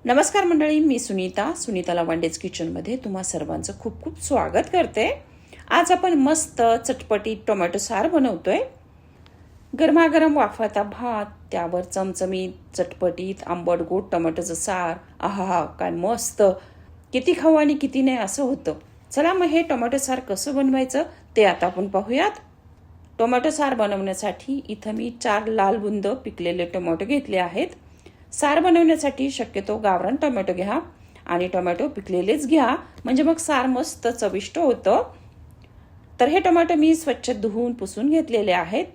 नमस्कार मंडळी, मी सुनीता लवांडेज किचनमध्ये तुम्हा सर्वांचं खूप खूप स्वागत करते। आज आपण मस्त चटपटीत टोमॅटो सार बनवतोय। गरमागरम वाफाता भात, त्यावर चमचमीत चटपटीत आंबट गोड टोमॅटोचं सार, आहा काय मस्त। किती खाऊ आणि किती नाही असं होतं। चला मग हे टोमॅटो सार कसं बनवायचं ते आता आपण पाहूयात। टोमॅटो सार बनवण्यासाठी इथं मी 4 लाल बुंद पिकलेले टोमॅटो घेतले आहेत। सार बनवण्यासाठी शक्यतो गावरान टोमॅटो घ्या आणि टोमॅटो पिकलेलेच घ्या, म्हणजे मग सार मस्त चविष्ट होतं। तर हे टोमॅटो मी स्वच्छ धुवून पुसून घेतलेले आहेत।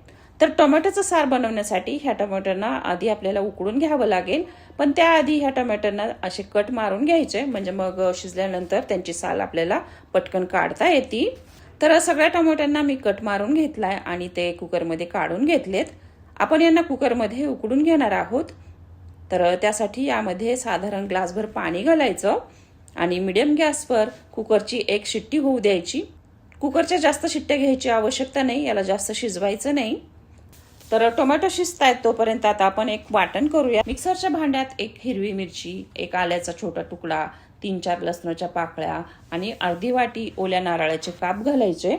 तर टोमॅटोचं सार बनवण्यासाठी ह्या टोमॅटोंना आधी आपल्याला उकडून घ्यावं लागेल, पण त्याआधी ह्या टोमॅटोंना असे कट मारून घ्यायचे, म्हणजे मग शिजल्यानंतर त्यांची साल आपल्याला पटकन काढता येते। तर सगळ्या टोमॅटोंना मी कट मारून घेतलाय आणि ते कुकरमध्ये काढून घेतलेत। आपण यांना कुकरमध्ये उकडून घेणार आहोत। तर त्यासाठी यामध्ये साधारण ग्लासभर पाणी घालायचं आणि मीडियम गॅसवर कुकरची 1 शिट्टी होऊ द्यायची। कुकरच्या जास्त शिट्ट्या घ्यायची आवश्यकता नाही, याला जास्त शिजवायचं नाही। तर टोमॅटो शिजतायत तोपर्यंत आता आपण एक वाटण करूया। मिक्सरच्या भांड्यात 1 हिरवी मिरची, 1 आल्याचा छोटा तुकडा, 3-4 लसणाच्या पाकळ्या आणि अर्धी वाटी ओल्या नारळाचे काप घालायचे।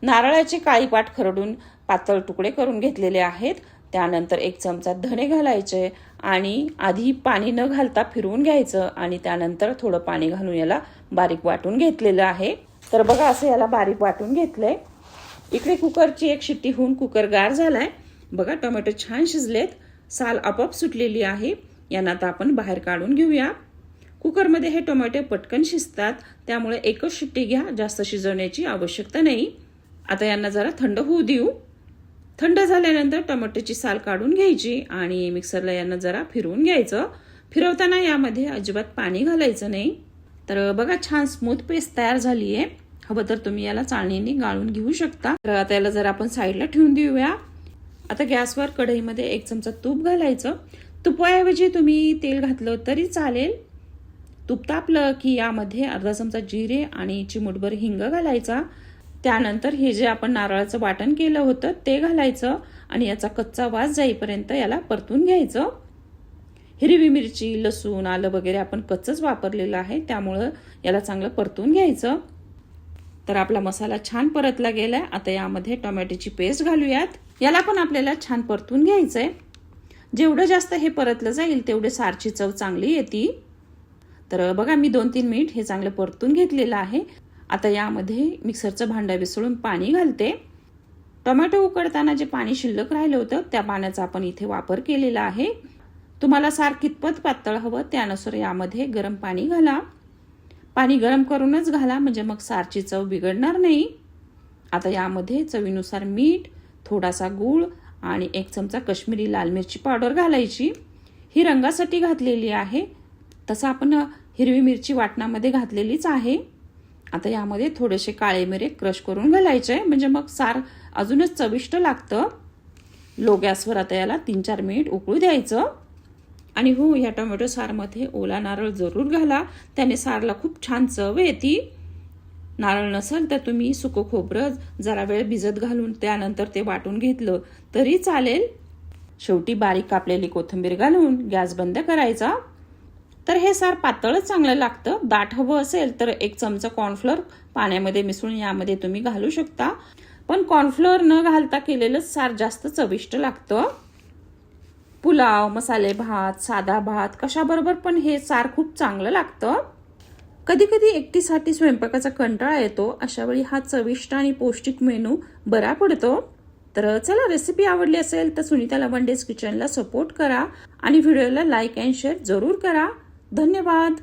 नारळाची काळी पाट खरडून पातळ तुकडे करून घेतलेले आहेत। त्यानंतर 1 चमचा धणे घालायचे आणि आधी पाणी न घालता फिरवून घ्यायचं आणि त्यानंतर थोडं पाणी घालून याला बारीक वाटून घेतलेलं आहे। तर बघा असं याला बारीक वाटून घेतलंय। इकडे कुकरची 1 शिट्टी होऊन कुकर गार झालाय। बघा टोमॅटो छान शिजलेत, साल आपोआप सुटलेली आहे। यांना आता आपण बाहेर काढून घेऊया। कुकरमध्ये हे टोमॅटो पटकन शिजतात, त्यामुळे 1च शिट्टी घ्या, जास्त शिजवण्याची आवश्यकता नाही। आता यांना जरा थंड होऊ देऊ। थंड झाल्यानंतर टोमॅटोची साल काढून घ्यायची आणि मिक्सरला यांना जरा फिरवून घ्यायचं। फिरवताना यामध्ये अजिबात पाणी घालायचं नाही। तर बघा छान स्मूथ पेस्ट तयार झाली आहे। हवं तर तुम्ही याला चाळणीने गाळून घेऊ शकता। तर आता याला जरा आपण साईडला ठेवून देऊया। आता गॅसवर कढईमध्ये 1 चमचा तूप घालायचं। तुपाऐवजी तुम्ही तेल घातलं तरी चालेल। तूप तापलं की यामध्ये अर्धा चमचा जिरे आणि चिमूटभर हिंग घालायचा। त्यानंतर हे जे आपण नारळाचं वाटण केलं होतं ते घालायचं आणि याचा कच्चा वास जाईपर्यंत याला परतून घ्यायचं। हिरवी मिरची, लसूण, आलं वगैरे आपण कच्चंच वापरलेलं आहे, त्यामुळे याला चांगलं परतून घ्यायचं। तर आपला मसाला छान परतला गेलाय। आता यामध्ये टोमॅटोची पेस्ट घालूयात। याला पण आपल्याला छान परतून घ्यायचंय। जेवढं जास्त हे परतलं जाईल तेवढे सारची चव चांगली येते। तर बघा मी 2-3 मिनिट हे चांगलं परतून घेतलेलं आहे। आता यामध्ये मिक्सरचं भांडं विसळून पाणी घालते। टोमॅटो उकडताना जे पाणी शिल्लक राहिलं होतं त्या पाण्याचा आपण इथे वापर केलेला आहे। तुम्हाला सार कितपत पातळ हवं त्यानुसार यामध्ये गरम पाणी घाला। पाणी गरम करूनच घाला, म्हणजे मग सारची चव बिघडणार नाही। आता यामध्ये चवीनुसार मीठ, थोडासा गूळ आणि 1 चमचा काश्मीरी लाल मिरची पावडर घालायची। ही रंगासाठी घातलेली आहे, तसं आपण हिरवी मिरची वाटणामध्ये घातलेलीच आहे। आता यामध्ये थोडेसे काळे मिरे क्रश करून घालायचे, म्हणजे मग सार अजूनच चविष्ट लागतं। लो गॅसवर आता याला 3-4 मिनिट उकळू द्यायचं। आणि हो, या टोमॅटो सारमध्ये ओला नारळ जरूर घाला, त्याने सारला खूप छान चव येते। नारळ नसेल तर तुम्ही सुकं खोबरं जरा वेळ भिजत घालून त्यानंतर ते वाटून घेतलं तरी चालेल। शेवटी बारीक कापलेली कोथिंबीर घालून गॅस बंद करायचा। तर हे सार पातळच चांगलं लागतं। दाट हवं असेल तर 1 चमचा कॉर्नफ्लोअर पाण्यामध्ये मिसळून यामध्ये तुम्ही घालू शकता, पण कॉर्नफ्लोअर न घालता केलेलं सार जास्त चविष्ट लागतं। पुलाव, मसाले भात, साधा भात कशाबरोबर पण हे सार खूप चांगलं लागतं। कधी कधी एकटीसाठी स्वयंपाकाचा कंटाळा येतो, अशा वेळी हा चविष्ट आणि पौष्टिक मेनू बरा पडतो। तर चला, रेसिपी आवडली असेल तर सुनीता लवांडेज किचनला सपोर्ट करा आणि व्हिडिओला लाईक अँड शेअर जरूर करा। धन्यवाद।